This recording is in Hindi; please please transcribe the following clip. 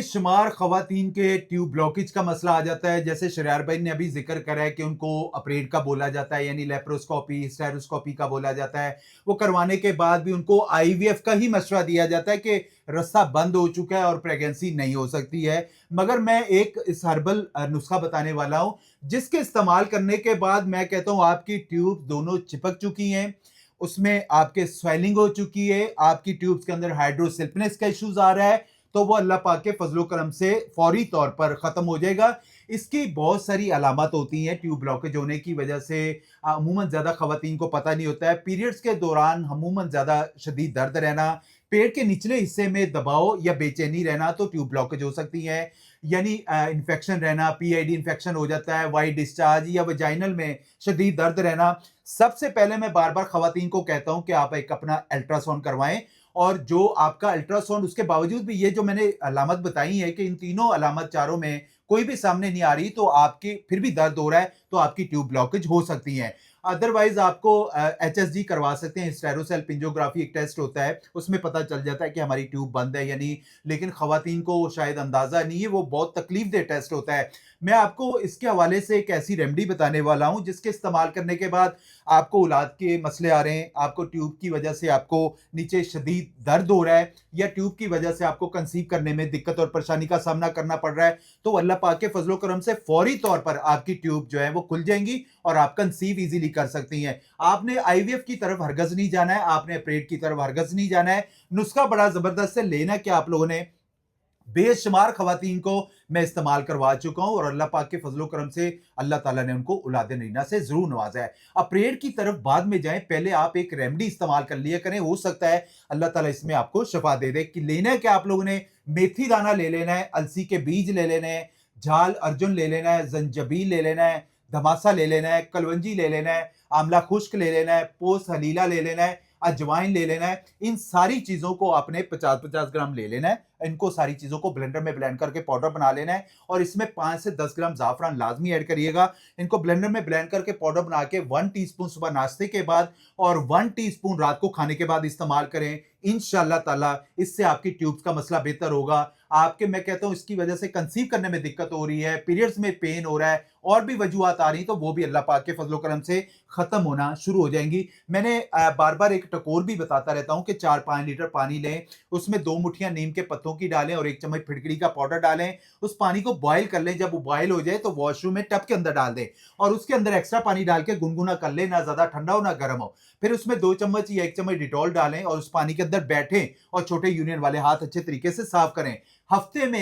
बेशुमार ख़वातीन के ट्यूब ब्लॉकेज का मसला आ जाता है। जैसे शरियार भाई ने अभी ज़िक्र करा है कि उनको अपरेट का बोला जाता है, यानी लेप्रोस्कोपी, हिस्टेरोस्कोपी का बोला जाता है। वो करवाने के बाद भी उनको आईवीएफ का ही मशवरा दिया जाता है कि रास्ता बंद हो चुका है और प्रेगनेंसी नहीं हो सकती है। मगर मैं एक इस हर्बल नुस्खा बताने वाला हूँ, जिसके इस्तेमाल करने के बाद मैं कहता हूँ आपकी ट्यूब दोनों चिपक चुकी हैं, उसमें आपके स्वेलिंग हो चुकी है, आपकी ट्यूब्स के अंदर हाइड्रोसिल्पनेस का इश्यूज़ आ रहा है, तो वो अल्लाह पाक के फज़लो करम से फ़ौरी तौर पर ख़त्म हो जाएगा। इसकी बहुत सारी अलामत होती हैं ट्यूब ब्लॉकेज होने की वजह से। अमूमन ज़्यादा ख़वातीन को पता नहीं होता है। पीरियड्स के दौरान अमूमन ज़्यादा शदीद दर्द रहना, पेट के निचले हिस्से में दबाव या बेचैनी रहना तो ट्यूब ब्लॉकेज हो सकती है। यानी इन्फेक्शन रहना, पीआईडी इन्फेक्शन हो जाता है, वाइट डिस्चार्ज या वजाइनल में शदीद दर्द रहना। सबसे पहले मैं बार-बार ख़वातीन को कहता हूँ कि आप एक अपना अल्ट्रासाउंड करवाएँ, और जो आपका अल्ट्रासाउंड उसके बावजूद भी ये जो मैंने अलामत बताई है कि इन तीनों अलामत चारों में कोई भी सामने नहीं आ रही, तो आपकी फिर भी दर्द हो रहा है, तो आपकी ट्यूब ब्लॉकेज हो सकती है। अदरवाइज़ आपको एचएसजी करवा सकते हैं, हिस्टेरोसेल्पिंजियोग्राफी एक टेस्ट होता है, उसमें पता चल जाता है कि हमारी ट्यूब बंद है या नहीं। लेकिन ख़वातीन को शायद अंदाज़ा नहीं है, वो बहुत तकलीफ़देह टेस्ट होता है। मैं आपको इसके हवाले से एक ऐसी रेमेडी बताने वाला हूँ, जिसके इस्तेमाल करने के बाद आपको औलाद के मसले आ रहे हैं, आपको ट्यूब की वजह से आपको नीचे शदीद दर्द हो रहा है, या ट्यूब की वजह से आपको कंसीव करने में दिक्कत और परेशानी का सामना करना पड़ रहा है, तो अल्लाह पाक के फजलो करम से फौरी तौर पर आपकी ट्यूब जो है वो खुल जाएंगी और आप कंसीव इजीली कर सकती हैं। आपने आईवीएफ की तरफ हरगज नहीं जाना है, आपने अपरेट की तरफ हरगज नहीं जाना है। नुस्खा बड़ा जबरदस्त है, लेना क्या आप लोगों ने, बेशुमार ख़वातीन को मैं इस्तेमाल करवा चुका हूँ और अल्लाह पाक के फज़लो करम से अल्लाह ताला ने उनको औलाद नरीना से ज़रूर नवाज़ा है। अपरेट की तरफ बाद में जाएँ, पहले आप एक रेमेडी इस्तेमाल कर लिया करें, हो सकता है अल्लाह ताला इसमें आपको शफ़ा दे दे। कि लेना है क्या आप लोगों ने, मेथी दाना ले लेना है, अलसी के बीज ले लेने हैं, झाल अर्जुन ले लेना है, ज़ंजबील ले लेना है, धमासा ले लेना है, कलवंजी ले लेना है, आंवला खुश्क ले लेना है, पोस हलीला ले लेना है, अजवाइन ले लेना है। इन सारी चीज़ों को आपने 50-50 ग्राम ले लेना है। इनको सारी चीज़ों को ब्लेंडर में ब्लेंड करके पाउडर बना लेना है, और इसमें 5 से 10 ग्राम ज़ाफ़रान लाज़मी ऐड करिएगा। इनको ब्लेंडर में ब्लेंड करके पाउडर बना के 1 टीस्पून सुबह नाश्ते के बाद और 1 टीस्पून रात को खाने के बाद इस्तेमाल करें। इंशाअल्लाह ताला इससे आपकी ट्यूब्स का मसला बेहतर होगा। आपके, मैं कहता हूँ, इसकी वजह से कंसीव करने में दिक्कत हो रही है, पीरियड्स में पेन हो रहा है, और भी वजूहात आ रही हैं, तो वो भी अल्लाह पाक के फज़लो करम से ख़त्म होना शुरू हो जाएँगी। मैंने बार-बार एक टकोर भी बताता रहता हूँ कि 4-5 लीटर पानी लें, उसमें 2 मुट्ठियाँ नीम के पत्तों की डालें और 1 चम्मच फिटकरी का पाउडर डालें। उस पानी को बॉयल कर लें, जब वो बॉयल हो जाए तो वॉशरूम में टब के अंदर डाल दें और उसके अंदर एक्स्ट्रा पानी डाल के गुनगुना कर लें, ना ज़्यादा ठंडा हो ना गर्म हो। फिर उसमें 2 चम्मच या 1 चम्मच डिटॉल डालें और उस पानी के अंदर बैठें और छोटे यूनियन वाले हाथ अच्छे तरीके से साफ करें। हफ्ते में